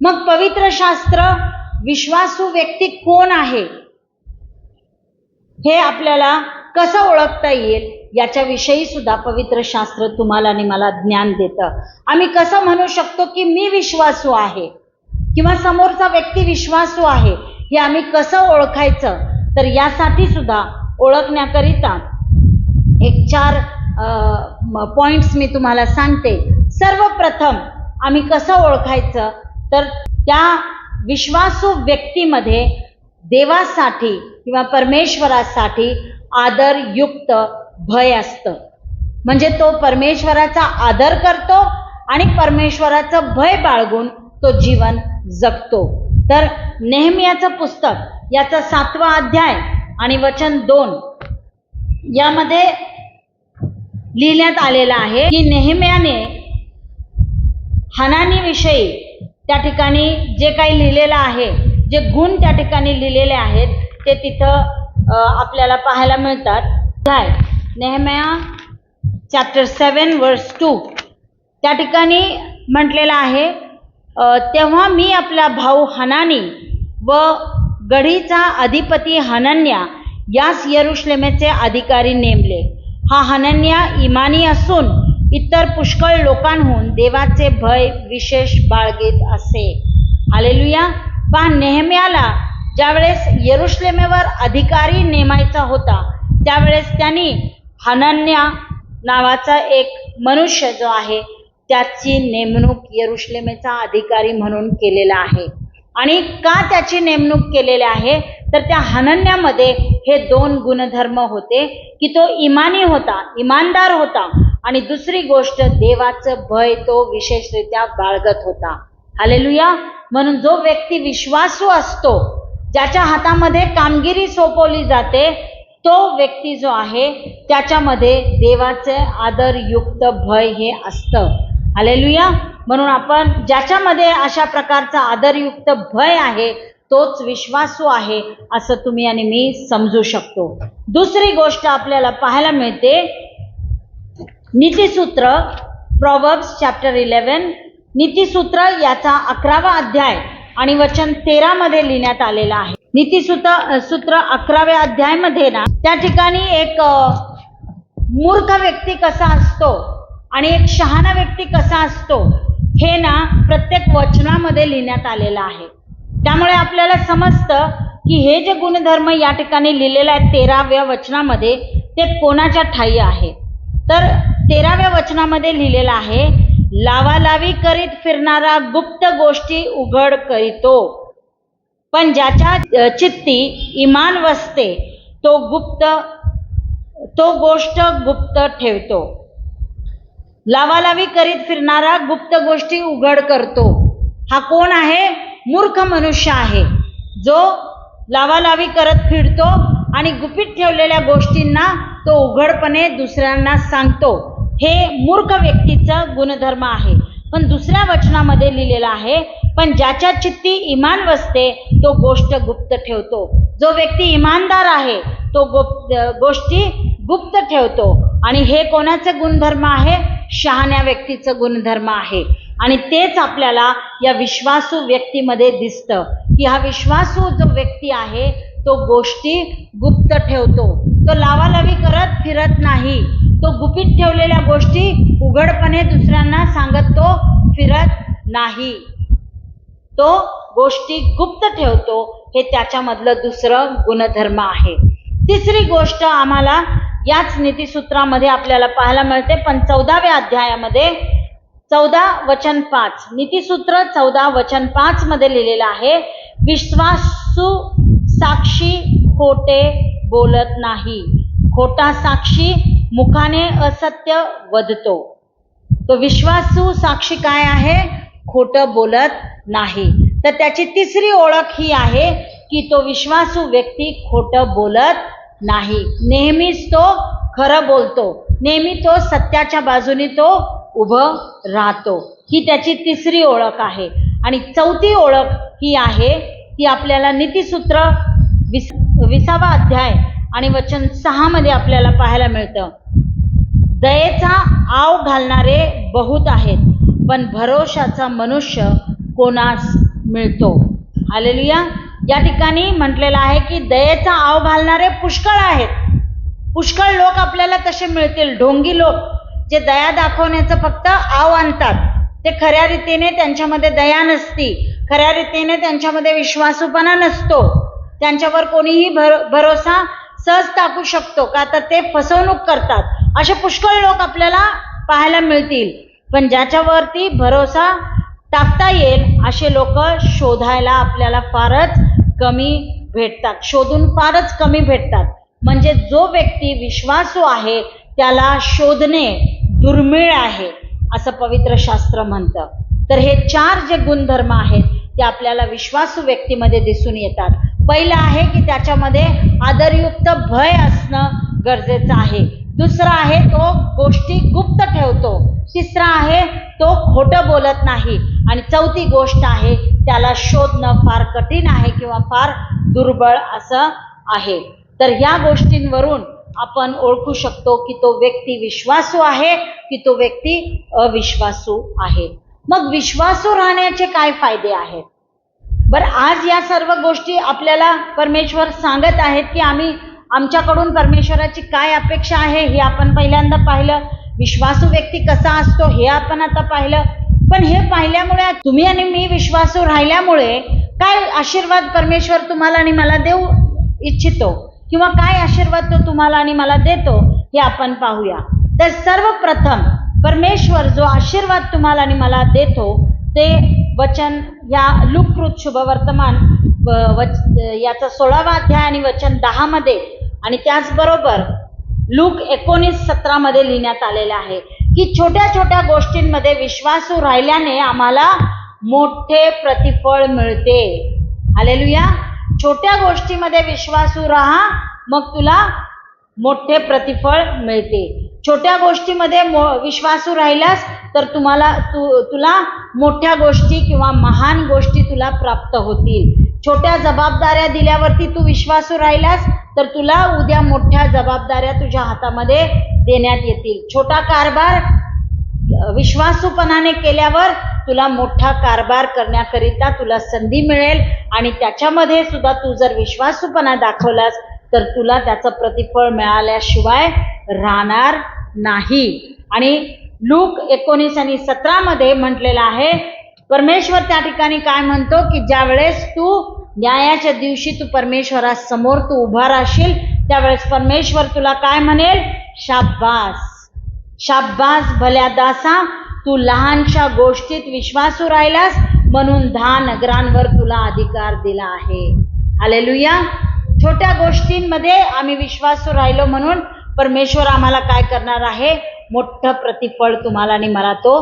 मग पवित्र शास्त्र विश्वासू व्यक्ती कोण आहे हे आपल्याला कसं ओळखता येईल याच्याविषयी सुद्धा पवित्र शास्त्र तुम्हाला आणि मला ज्ञान देतं. आम्ही कसं म्हणू शकतो की मी विश्वासू आहे किंवा समोरचा व्यक्ती विश्वासू आहे हे आम्ही कसं ओळखायचं, तर यासाठी सुद्धा ओळखण्याकरिता एक 4 पॉइंट्स मी तुम्हाला सांगते. सर्वप्रथम आम्ही कसं ओळखायचं, तर त्या विश्वासू व्यक्तीमध्ये देवासाठी किंवा परमेश्वरासाठी आदरयुक्त भय असतं. म्हणजे तो परमेश्वराचा आदर करतो आणि परमेश्वराचं भय बाळगून तो जीवन जगतो. तर नेहमियाचं पुस्तक याचा 7वा अध्याय आणि वचन 2 यामध्ये लिहिण्यात आलेलं आहे की नेहम्याने हनानीविषयी त्या ठिकाणी जे काही लिहिलेलं आहे, जे गुण त्या ठिकाणी लिहिलेले आहेत ते तिथं आपल्याला पाहायला मिळतात. नेहम्या चॅप्टर 7 वर्स 2 त्या ठिकाणी म्हटलेलं आहे, तेव्हा मी आपला भाऊ हनानी व गढीचा अधिपती हनन्या यास यरुशलेमेचे अधिकारी नेमले. हा हनन्या इमानी असून इतर पुष्कळ लोकांहून देवाचे भय विशेष बाळगीत असे. हालेलुया. पहा, नेहम्याला ज्यावेळेस यरुशलेमेवर अधिकारी नेमायचा होता त्यावेळेस त्यांनी हनन्या नावाचा एक मनुष्य जो आहे त्याची नेमणूक यरुशलेमेचा अधिकारी म्हणून केलेला आहे. आणि का त्याची नेमणूक केलेली आहे, तर त्या हनन्यामध्ये हे 2 गुणधर्म होते की तो इमानी होता, इमानदार होता, आणि दुसरी गोष्ट देवाचं भय तो विशेषरित्या बाळगत होता. हालेलुया. म्हणून जो व्यक्ती विश्वासू असतो, ज्याच्या हातामध्ये कामगिरी सोपवली जाते, तो व्यक्ती जो आहे त्याच्यामध्ये देवाचे आदरयुक्त भय हे असतं. हालेलुया. म्हणून आपण ज्याच्यामध्ये अशा प्रकारचा आदरयुक्त भय आहे तोच विश्वासू आहे असं तुम्ही आणि मी समजू शकतो. दुसरी गोष्ट आपल्याला पाहायला मिळते, नीतिसूत्र प्रॉव्हर्ब्स चॅप्टर 11 नीतिसूत्र याचा 11वा अध्याय आणि वचन 13 मध्ये लिहिण्यात आलेला आहे. नीतिसूत्र 11व्या अध्यायामध्ये ना त्या ठिकाणी एक मूर्ख व्यक्ती कसा असतो आणि एक शहाणा व्यक्ती कसा असतो हे ना प्रत्येक वचनामध्ये लिहिण्यात आलेलं आहे. त्यामुळे आपल्याला समजतं की हे जे गुणधर्म या ठिकाणी लिहिलेले आहेत 13व्या वचनामध्ये ते कोणाच्या ठायी आहे. तर 13व्या वचनामध्ये लिहिलेलं आहे, लावालावी करीत फिरणारा गुप्त गोष्टी उघड करीतो, पण ज्याच्या चित्ती इमान वसते तो गोष्ट गुप्त ठेवतो. लावालावी करीत फिरणारा गुप्त गोष्टी उघड करतो. हा कोण आहे? मूर्ख मनुष्य आहे, जो लावालावी करत फिरतो आणि गुपित ठेवलेल्या गोष्टींना तो उघडपणे दुसऱ्यांना सांगतो. हे मूर्ख व्यक्तीचा गुणधर्म आहे. पण दुसऱ्या वचनामध्ये लिहिलेला आहे, पण ज्याच्या चित्ती इमान वसते तो गोष्ट गुप्त ठेवतो. जो व्यक्ती इमानदार आहे तो गोष्टी गुप्त ठेवतो. आणि हे कोणाचे गुणधर्म आहे? शहाण्या व्यक्तीचं गुणधर्म आहे. आणि तेच आपल्याला या विश्वासू व्यक्तीमध्ये दिसतं की हा विश्वासू जो व्यक्ती आहे तो गोष्टी गुप्त ठेवतो. तो लावालावी करत फिरत नाही. तो गुपित ठेवलेल्या गोष्टी उघडपणे दुसऱ्यांना सांगत तो फिरत नाही. तो गोष्टी गुप्त ठेवतो. हे त्याच्यामधलं दुसरं गुणधर्म आहे. तिसरी गोष्ट आम्हाला याच नीतिसूत्रामध्ये आपल्याला पाहायला मिळते, पण 14व्या अध्यायामध्ये 14 वचन 5 नीतिसूत्र 14 वचन 5 मध्ये लिहिलेलं आहे, विश्वासू साक्षी खोटे बोलत नाही. खोटा साक्षी मुखाने असत्य वदतो. तो विश्वासू साक्षी काय आहे? खोटं बोलत नाही. तर त्याची तिसरी ओळख ही आहे की तो विश्वासू व्यक्ती खोटं बोलत नाही. नेहमीच तो खरं बोलतो. नेहमी तो सत्याच्या बाजूने तो उभं राहतो. ही त्याची तिसरी ओळख आहे. आणि चौथी ओळख ही आहे की आपल्याला नीतिसूत्र 20वा अध्याय आणि वचन 6 मध्ये आपल्याला पाहायला मिळतं, दयेचा आव घालणारे बहुत आहेत, पण भरोशाचा मनुष्य कोणास मिळतो. हालेलुया. या ठिकाणी म्हटलेलं आहे की दयेचा आव घालणारे पुष्कळ आहेत. पुष्कळ लोक आपल्याला तसे मिळतील, ढोंगी लोक जे दया दाखवण्याचं फक्त आव आणतात. ते खऱ्या रीतीने त्यांच्यामध्ये दया नसती, खऱ्या रीतीने त्यांच्यामध्ये विश्वासूपणा नसतो, त्यांच्यावर कोणीही भरोसा सहज टाकू शकतो का, तर ते फसवणूक करतात. असे पुष्कळ लोक आपल्याला पाहायला मिळतील. पण ज्याच्यावरती भरोसा टाकता येईल असे लोक शोधायला आपल्याला फारच कमी भेटतात, शोधून फारच कमी भेटतात. म्हणजे जो व्यक्ती विश्वासू आहे त्याला शोधणे दुर्मिळ आहे असं पवित्र शास्त्र म्हणतं. तर हे 4 जे गुणधर्म आहेत ते आपल्याला विश्वासू व्यक्तीमध्ये दिसून येतात. पहिलं आहे की त्याच्यामध्ये आदरयुक्त भय असणं गरजेचं आहे. दुसरा आहे तो गोष्टी गुप्त ठेवतो. तिसरा आहे तो खोटं बोलत नाही. आणि चौथी गोष्ट आहे त्याला शोधणं फार कठीण आहे किंवा फार दुर्बळ असं आहे. तर ह्या गोष्टींवरून आपण ओळखू शकतो की तो व्यक्ती विश्वासू आहे की तो व्यक्ती अविश्वासू आहे. मग विश्वासू राहण्याचे काय फायदे आहेत? बरं, आज या सर्व गोष्टी आपल्याला परमेश्वर सांगत आहेत की आमच्याकडून परमेश्वराची काय अपेक्षा आहे हे आपण पहिल्यांदा पाहिलं. विश्वासू व्यक्ती कसा असतो हे आपण आता पाहिलं. पण हे पाहिल्यामुळे तुम्ही आणि मी विश्वासू राहिल्यामुळे काय आशीर्वाद परमेश्वर तुम्हाला आणि मला देऊ इच्छितो किंवा काय आशीर्वाद तो तुम्हाला आणि मला देतो हे आपण पाहूया. तर सर्वप्रथम परमेश्वर जो आशीर्वाद तुम्हाला आणि मला देतो ते वचन या लूककृत शुभवर्तमान याचा 16वा अध्याय आणि वचन 10 मध्ये आणि त्याचबरोबर लूक 19:17 मध्ये लिहिण्यात आलेलं आहे की छोट्या छोट्या गोष्टींमध्ये विश्वासू राहिल्याने आम्हाला मोठे प्रतिफळ मिळते. हालेलुया. छोट्या गोष्टीमध्ये विश्वासू राहा, मग तुला मोठे प्रतिफळ मिळते. छोट्या गोष्टीमध्ये विश्वासू राहिलास तर तुला मोठ्या गोष्टी किंवा महान गोष्टी तुला प्राप्त होतील. छोट्या जबाबदाऱ्या दिल्यावरती तू विश्वासू राहिलास तर तुला उद्या मोठ्या जबाबदाऱ्या तुझ्या हातामध्ये देण्यात येतील. छोटा कारभार विश्वासूपणाने केल्यावर तुला मोठा कारभार करण्याकरिता तुला संधी मिळेल आणि त्याच्यामध्ये सुद्धा तू जर विश्वासूपणा दाखवलास तर तुला त्याचं प्रतिफळ मिळाल्याशिवाय राहणार नाही. आणि लूक 19 आणि 17 मध्ये म्हटलेलं आहे, परमेश्वर त्या ठिकाणी काय म्हणतो की ज्या वेळेस तू न्यायाच्या दिवशी तू परमेश्वरासमोर तू उभा राहशील त्यावेळेस परमेश्वर तुला काय म्हणेल, शाब्बास शाब्बास भल्या दासा, तू लहानशा गोष्टीत विश्वासू राहिलास म्हणून 10 नगरांवर तुला अधिकार दिला आहे. हालेलुया. छोट्या गोष्टींमध्ये आम्ही विश्वासू राहिलो म्हणून परमेश्वर आम्हाला काय करणार आहे, मोठं प्रतिफळ तुम्हाला आणि मला तो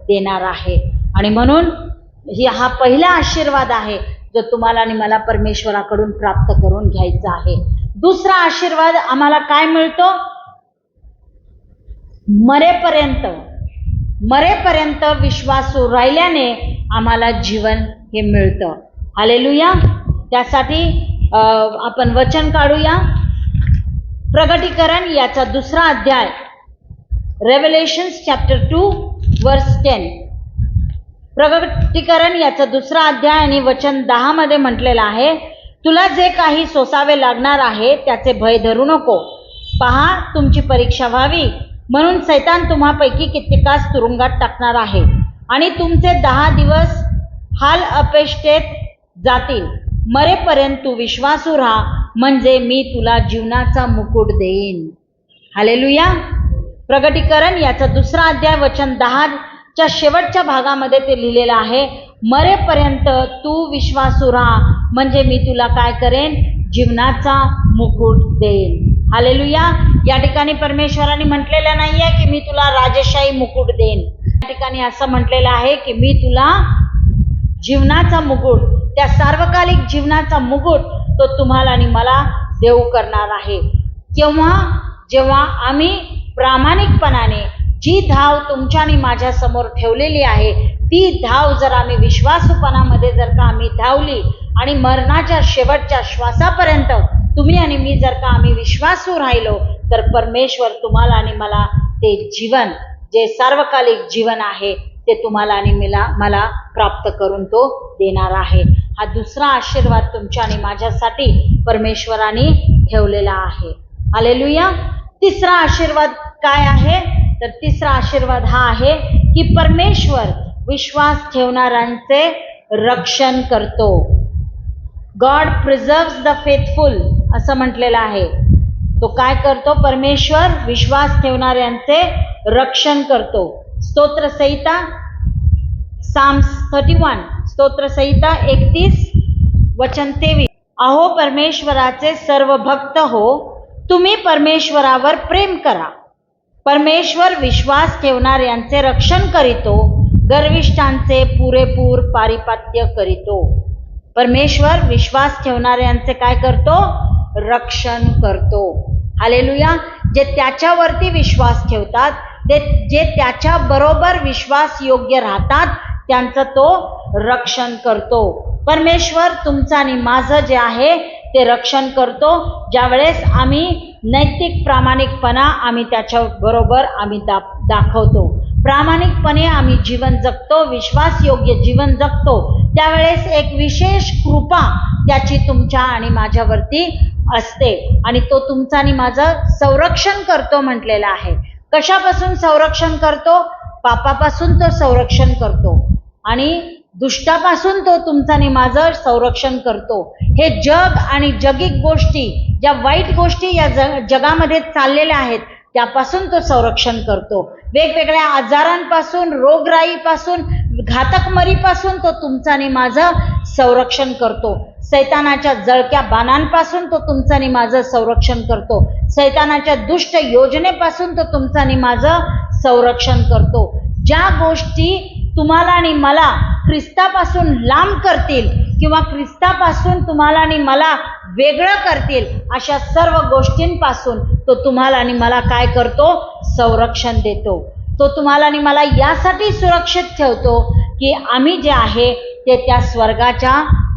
देणार आहे. आणि म्हणून हा पहिला आशीर्वाद आहे जो तुम्हाला आणि मला परमेश्वराकडून प्राप्त करून घ्यायचा आहे. दुसरा आशीर्वाद आम्हाला काय मिळतो, मरेपर्यंत विश्वासू राहिल्याने आम्हाला जीवन हे मिळतं. हालेलुया. त्यासाठी आपण वचन काढूया. प्रगटीकरण याचा 2रा अध्याय, रेव्हेलेशन्स चॅप्टर 2 वर्स 10. प्रगटीकरण याचा 2रा अध्याय आणि वचन 10 मध्ये म्हटलेलं आहे, तुला जे काही सोसावे लागणार आहे त्याचे भय धरू नको. पहा, तुमची परीक्षा व्हावी म्हणून सैतान तुम्हापैकी कित्येकास तुरुंगात टाकणार आहे आणि तुमचे 10 दिवस हाल अपेष्टेत जातील. मरेपर्यंत तू विश्वासू राहा म्हणजे मी तुला जीवनाचा मुकुट देईन. हालेलुया. प्रगटीकरण याचा 2रा अध्याय वचन 10च्या शेवटच्या भागामध्ये ते लिहिलेलं आहे, मरेपर्यंत तू विश्वासू राहा म्हणजे मी तुला काय करेन, जीवनाचा मुकुट देईन. हालेलुया. या ठिकाणी परमेश्वराने म्हटलेलं नाहीये की मी तुला राजशाही मुकुट देईन. या ठिकाणी असं म्हटलेलं आहे की मी तुला जीवनाचा मुकुट, त्या सार्वकालिक जीवनाचा मुकुट तो तुम्हाला आणि मला देऊ करणार आहे. जेव्हा आम्ही प्रामाणिकपणाने जी धाव तुमच्या आणि माझ्या समोर ठेवलेली आहे ती धाव जर आम्ही विश्वासूपणामध्ये जर का आम्ही धावली आणि मरणाच्या शेवटच्या श्वासापर्यंत तुम्ही आणि मी जर का आम्ही विश्वासू राहिलो तर परमेश्वर तुम्हाला आणि मला ते जीवन जे सार्वकालिक जीवन आहे ते तुम्हाला आणि मला प्राप्त करून तो देणार आहे. हा दुसरा आशीर्वाद तुमच्या आणि माझ्यासाठी परमेश्वराने ठेवलेला आहे. हालेलुया. तिसरा आशीर्वाद काय आहे? तर तिसरा आशीर्वाद हा आहे की परमेश्वर विश्वास ठेवणाऱ्यांचे रक्षण करतो. गॉड प्रिझर्व्स द फेथफुल असं म्हटलेलं आहे. तो काय करतो? परमेश्वर विश्वास ठेवणाऱ्यांचे रक्षण करतो. स्तोत्रसंहिता साम्स 31 स्तोत्रसंहिता 31:23. अहो परमेश्वराचे सर्व भक्त हो, तुम्ही परमेश्वरावर प्रेम करा. परमेश्वर विश्वास ठेवणाऱ्यांचे रक्षण करीतो, गर्विष्ठांचे पुरेपूर पारिपात्य करीतो. परमेश्वर विश्वास ठेवणाऱ्यांचे काय करतो? रक्षण करतो. हालेलुया. जे त्याच्यावरती विश्वास ठेवतात, जे त्याच्या बरोबर विश्वास योग्य राहतात, त्यांचं तो रक्षण करतो. परमेश्वर तुमचं आणि माझं जे आहे ते रक्षण करतो. ज्यावेळेस आम्ही नैतिक प्रामाणिकपणा आम्ही त्याच्या बरोबर आम्ही दाखवतो, प्रामाणिकपणे आम्ही जीवन जगतो, विश्वास योग्य जीवन जगतो, त्यावेळेस एक विशेष कृपा त्याची तुमच्या आणि माझ्यावरती असते आणि तो तुमचं आणि माझं संरक्षण करतो म्हटलेलं आहे. कशापासून संरक्षण करतो? पापापासून तो संरक्षण करतो आणि दुष्टापासून तो तुमचं आणि माझं संरक्षण करतो. हे जग आणि जगिक गोष्टी, ज्या वाईट गोष्टी या जगामध्ये चाललेल्या आहेत, त्यापासून तो संरक्षण करतो. वेगवेगळ्या आजारांपासून, रोगराईपासून, घातकमरीपासून तो तुमचं आणि माझं संरक्षण करतो. सैतानाच्या जळक्या बाणांपासून तो तुमचं आणि माझं संरक्षण करतो. सैतानाच्या दुष्ट योजनेपासून तो तुमचं आणि माझं संरक्षण करतो. ज्या गोष्टी तुम्हाला आणि मला ख्रिस्तापासून लांब करतील किंवा ख्रिस्तापासून तुम्हाला आणि मला वेगळं करतील, अशा सर्व गोष्टींपासून तो तुम्हाला आणि मला काय करतो? संरक्षण देतो. तो तुम्हाला आणि मला यासाठी सुरक्षित ठेवतो की आम्ही जे आहे ते त्या स्वर्गाच्या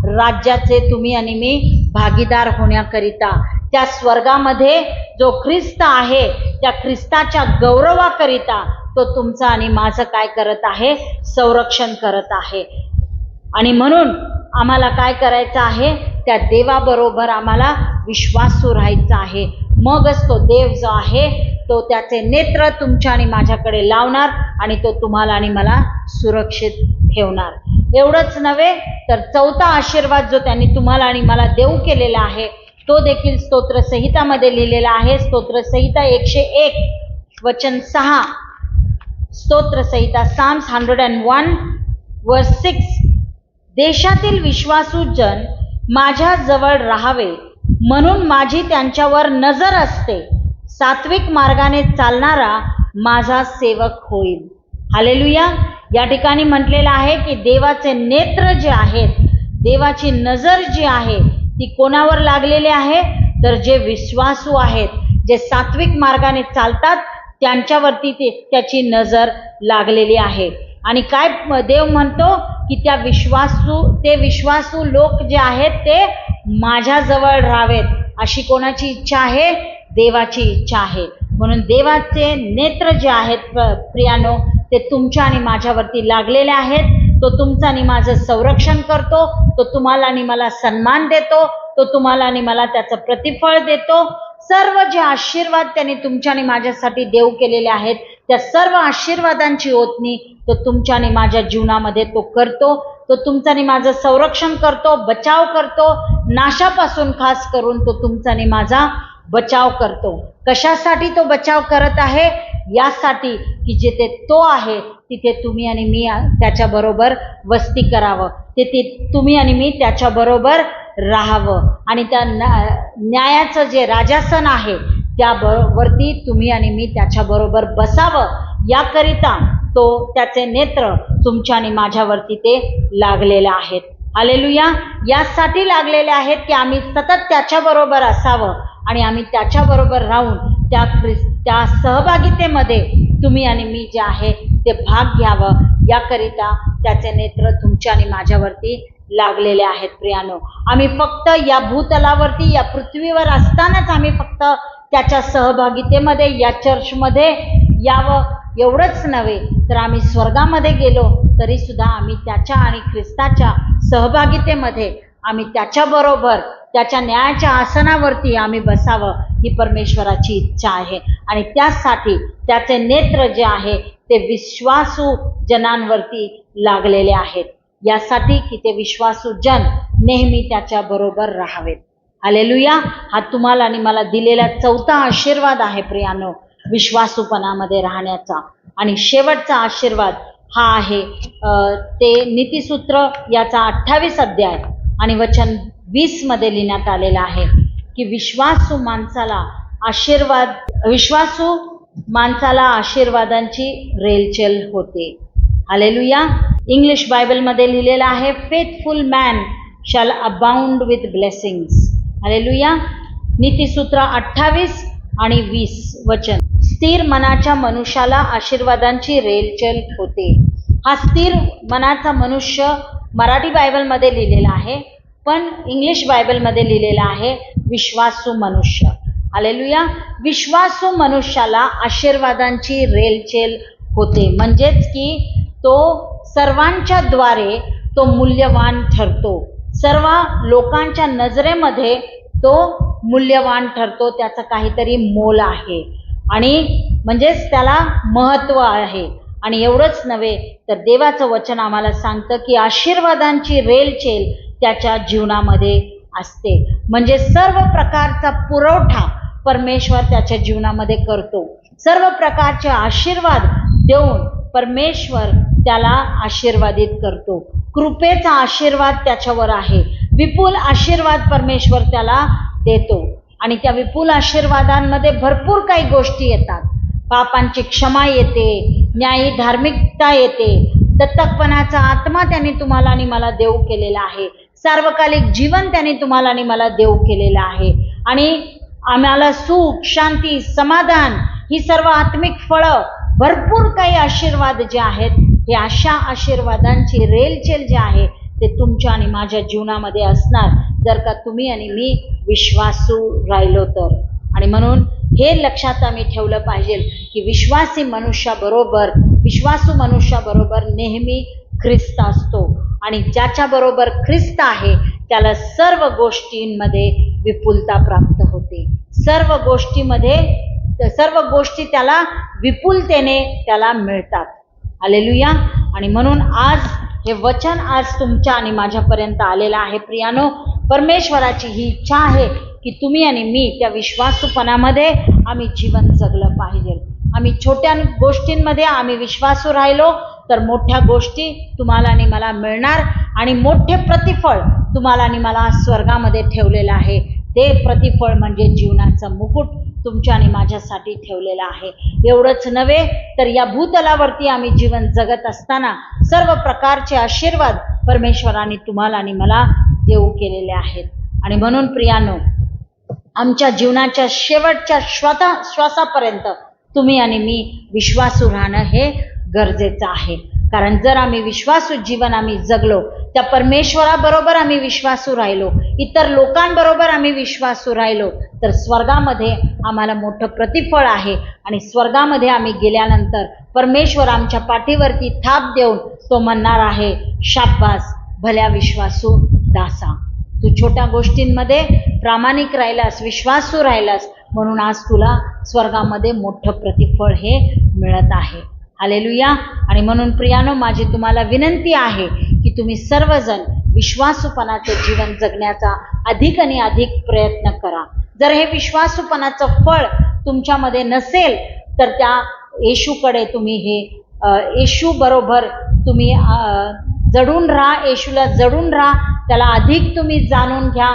राज्याचे तुम्ही आणि मी भागीदार होण्याकरिता, त्या स्वर्गामध्ये जो ख्रिस्त आहे त्या ख्रिस्ताच्या गौरवाकरिता तो तुमचं आणि माझं काय करत आहे? संरक्षण करत आहे. आणि म्हणून आम्हाला काय करायचं आहे? त्या देवाबरोबर आम्हाला विश्वासू राहायचं आहे. मगच तो देव जो आहे तो त्याचे नेत्र तुमच्या आणि माझ्याकडे लावणार आणि तो तुम्हाला आणि मला सुरक्षित ठेवणार. एवढंच नव्हे तर चौथा आशीर्वाद जो त्यांनी तुम्हाला आणि मला देऊ केलेला आहे तो देखील स्तोत्रसंहितामध्ये लिहिलेला आहे. स्तोत्रसंहिता 101:6 स्तोत्रसंहिता साम्स 101:6. देशातील विश्वासू जन माझ्या जवळ राहावे म्हणून माझी त्यांच्यावर नजर असते. सात्विक मार्गाने चालणारा माझा सेवक होईल. हालेलुया. या ठिकाणी म्हटलेलं आहे की देवाचे नेत्र जे आहेत, देवाची नजर जी आहे ती कोणावर लागलेली आहे? तर जे विश्वासू आहेत, जे सात्विक मार्गाने चालतात त्यांच्यावरती त्याची नजर लागलेली आहे. आणि काय देव म्हणतो की ते विश्वासू लोक जे आहेत ते माझ्याजवळ राहावेत, अशी कोणाची इच्छा आहे? देवाची इच्छा आहे. म्हणून देवाचे नेत्र जे आहेत प्रियानो ते तुमच्या आणि माझ्यावरती लागलेले आहेत. तो तुमचं आणि माझं संरक्षण करतो, तो तुम्हाला आणि मला सन्मान देतो, तो तुम्हाला आणि मला त्याचं प्रतिफळ देतो. सर्व जे आशीर्वाद त्याने तुमच्या आणि माझ्यासाठी देऊ केलेले आहेत त्या सर्व आशीर्वादांची ओतणी तो तुमच्या आणि माझ्या जीवनामध्ये तो करतो. तो तुमचं आणि माझं संरक्षण करतो, बचाव करतो. नाशापासून खास करून तो तुमचा आणि माझा बचाव करतो. कशासाठी तो बचाव करत आहे? यासाठी की जिथे तो आहे तिथे तुम्ही आणि मी त्याच्याबरोबर वस्ती करावं, तिथे तुम्ही आणि मी त्याच्याबरोबर राहावं आणि त्या न्यायाचं जे राजासन आहे त्यावरती तुम्ही आणि मी त्याच्याबरोबर बसावं. याकरिता तो त्याचे नेत्र तुमच्या आणि माझ्यावरती ते लागलेले आहेत. हालेलुया. यासाठी लागलेले आहेत की आम्ही सतत त्याच्याबरोबर असावं आणि आम्ही त्याच्याबरोबर राहून त्या सहभागितेमध्ये तुम्ही आणि मी जे आहे ते भाग घ्यावं. याकरिता त्याचे नेत्र तुमच्या आणि माझ्यावरती लागलेले आहेत. प्रियानो, आम्ही फक्त या भूतलावरती या पृथ्वीवर असतानाच आम्ही फक्त त्याच्या सहभागितेमध्ये या चर्चमध्ये यावं. एवढंच नव्हे तर आम्ही स्वर्गामध्ये गेलो तरी सुद्धा आम्ही त्याच्या आणि ख्रिस्ताच्या सहभागितेमध्ये आम्ही त्याच्याबरोबर त्याच्या न्यायाच्या आसनावरती आम्ही बसावं ही परमेश्वराची इच्छा आहे. आणि त्यासाठी त्याचे नेत्र जे आहे ते विश्वासू जनांवरती लागलेले आहेत, यासाठी की ते विश्वासू जन नेहमी त्याच्या बरोबर राहावेत. हालेलुया. हा तुम्हाला आणि मला दिलेला चौथा आशीर्वाद आहे प्रियानो, विश्वासूपणामध्ये राहण्याचा. आणि शेवटचा आशीर्वाद हा आहे ते नीतिसूत्र याचा 28 अध्याय आणि वचन 20 मध्ये लिहिण्यात आलेला आहे की विश्वासू माणसाला आशीर्वादांची रेलचेल होते. हालेलुया. इंग्लिश बायबलमध्ये लिहिलेलं आहे, faithful man shall abound with blessings. Hallelujah. नीतिसूत्र 28 आणि 20 वचन. स्थिर मनाच्या मनुष्याला आशीर्वादांची रेलचेल होते. हा स्थिर मनाचा मनुष्य मराठी बायबलमध्ये लिहिलेला आहे, पण इंग्लिश बायबलमध्ये लिहिलेला आहे विश्वासू मनुष्य. हालेलुया. विश्वासू मनुष्याला आशीर्वादांची रेलचेल होते, म्हणजेच की तो सर्वांच्या द्वारे तो मूल्यवान ठरतो. सर्व लोकांच्या नजरेमध्ये तो मूल्यवान ठरतो, त्याचं काहीतरी मोल आहे आणि म्हणजेच त्याला महत्त्व आहे. आणि एवढंच नव्हे तर देवाचं वचन आम्हाला सांगतं की आशीर्वादांची रेलचेल त्याच्या जीवनामध्ये असते. म्हणजे सर्व प्रकारचा पुरवठा परमेश्वर त्याच्या जीवनामध्ये करतो. सर्व प्रकारचे आशीर्वाद देऊन परमेश्वर त्याला आशीर्वादित करतो. कृपेचा आशीर्वाद त्याच्यावर आहे. विपुल आशीर्वाद परमेश्वर त्याला देतो आणि त्या विपुल आशीर्वादांमध्ये भरपूर काही गोष्टी येतात. पापांची क्षमा येते, न्यायी धार्मिकता येते, दत्तकपणाचा आत्मा त्यांनी तुम्हाला आणि मला देऊ केलेला आहे, सार्वकालिक जीवन त्यांनी तुम्हाला आणि मला देऊ केलेलं आहे आणि आम्हाला सुख, शांती, समाधान ही सर्व आत्मिक फळं, भरपूर काही आशीर्वाद जे आहेत, हे अशा आशीर्वादांची रेलचेल जे आहे ते तुमच्या आणि माझ्या जीवनामध्ये असणार जर का तुम्ही आणि मी विश्वासू राहिलो तर. आणि म्हणून हे लक्षात आम्ही ठेवलं पाहिजे की विश्वासू मनुष्याबरोबर नेहमी ख्रिस्त असतो आणि ज्याच्याबरोबर ख्रिस्त आहे त्याला सर्व गोष्टींमध्ये विपुलता प्राप्त होते. सर्व गोष्टी त्याला विपुलतेने त्याला मिळतात. हालेलुया. आणि म्हणून आज हे वचन आज तुमच्या आणि माझ्यापर्यंत आलेलं आहे प्रियानो. परमेश्वराची ही इच्छा आहे की तुम्ही आणि मी त्या विश्वासूपणामध्ये आम्ही जीवन जगलं पाहिजे. आम्ही छोट्या गोष्टींमध्ये आम्ही विश्वासू राहिलो तर मोठ्या गोष्टी तुम्हाला आणि मला मिळणार आणि मोठे प्रतिफळ तुम्हाला आणि मला स्वर्गामध्ये ठेवलेलं आहे. ते प्रतिफळ म्हणजे जीवनाचं मुकुट तुमच्या आणि माझ्यासाठी ठेवलेलं आहे. एवढंच नव्हे तर या भूतलावरती आम्ही जीवन जगत असताना सर्व प्रकारचे आशीर्वाद परमेश्वराने तुम्हाला आणि मला देऊ केलेले आहेत. आणि म्हणून प्रियानो, आमच्या जीवनाच्या शेवटच्या श्वासापर्यंत तुम्ही आणि मी विश्वासू राहणं हे गरजेचं आहे. कारण जर आम्ही विश्वासू जीवन आम्ही जगलो, त्या परमेश्वराबरोबर आम्ही विश्वासू राहिलो, इतर लोकांबरोबर आम्ही विश्वासू राहिलो तर स्वर्गामध्ये आम्हाला मोठं प्रतिफळ आहे. आणि स्वर्गामध्ये आम्ही गेल्यानंतर परमेश्वर आमच्या पाठीवरती थाप देऊन तो म्हणणार आहे, शाब्बास भल्या विश्वासू दासा, तू छोट्या गोष्टींमध्ये प्रामाणिक राहिलास, विश्वासू राहिलास, म्हणून आज तुला स्वर्गामध्ये मोठं प्रतिफळ हे मिळत आहे. हालेलुया. आणि म्हणून प्रियानो, माझी तुम्हाला विनंती आहे की तुम्ही सर्वजण विश्वासूपणाचे जीवन जगण्याचा अधिक आणि अधिक प्रयत्न करा. जर हे विश्वासूपणाचं फळ तुमच्यामध्ये नसेल तर त्या येशूकडे तुम्ही येशू बरोबर तुम्ही जडून राहा, येशूला जडून राहा, त्याला अधिक तुम्ही जाणून घ्या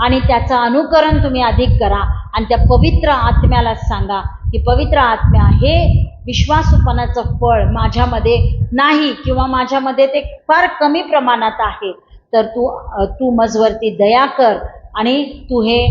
आणि त्याचं अनुकरण तुम्ही अधिक करा. आणि त्या पवित्र आत्म्याला सांगा की पवित्र आत्म्या, हे विश्वासूपणाचं फळ माझ्यामध्ये नाही किंवा माझ्यामध्ये ते फार कमी प्रमाणात आहे, तर तू मजवरती दया कर आणि तू हे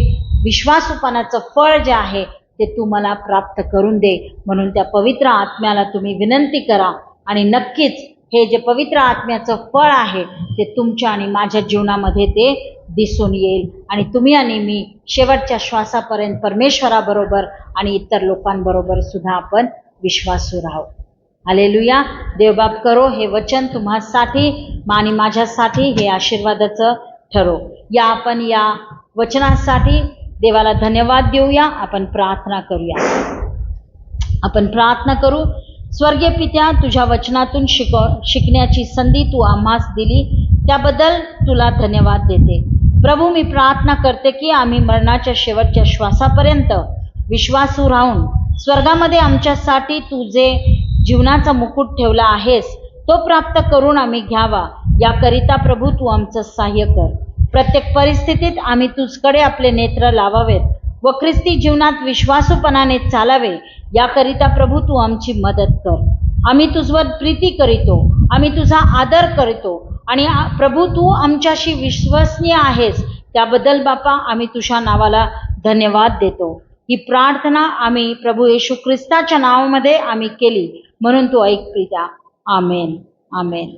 विश्वासूपणाचं फळ जे आहे ते तू मला प्राप्त करून दे. म्हणून त्या पवित्र आत्म्याला तुम्ही विनंती करा आणि नक्कीच हे जे पवित्र आत्म्याचं फळ आहे ते तुमच्या आणि माझ्या जीवनामध्ये ते दिसून येईल आणि तुम्ही आणि मी शेवटच्या श्वासापर्यंत परमेश्वराबरोबर आणि इतर लोकांबरोबर सुद्धा आपण विश्वासू राहू. हालेलुया. देवबाप करो हे वचन तुम्हासाठी आणि माझ्यासाठी हे आशीर्वादाचं ठरो. आपण या वचनासाठी देवाला धन्यवाद देऊया. आपण प्रार्थना करूया. आपण प्रार्थना करू. स्वर्गीय पित्या, तुझ्या वचनातून शिकण्याची संधी तू आम्हास दिली त्याबद्दल तुला धन्यवाद देते. प्रभू, मी प्रार्थना करते की आम्ही मरणाच्या शेवटच्या श्वासापर्यंत विश्वासू राहून स्वर्गामध्ये आमच्यासाठी तू जे जीवनाचा मुकुट ठेवला आहेस तो प्राप्त करून आम्ही घ्यावा. याकरिता प्रभू तू आमचं सहाय्य कर. प्रत्येक परिस्थितीत आम्ही तुझकडे आपले नेत्र लावावेत व ख्रिस्ती जीवनात विश्वासूपणाने चालावे. याकरिता प्रभू तू आमची मदत कर. आम्ही तुझवर प्रीती करीतो, आम्ही तुझा आदर करतो आणि प्रभू तू आमच्याशी विश्वसनीय आहेस त्याबद्दल बापा आम्ही तुझ्या नावाला धन्यवाद देतो. ही प्रार्थना आम्ही प्रभू येशू ख्रिस्ताच्या नावामध्ये आम्ही केली म्हणून तू ऐक पित्या. आमेन. आमेन.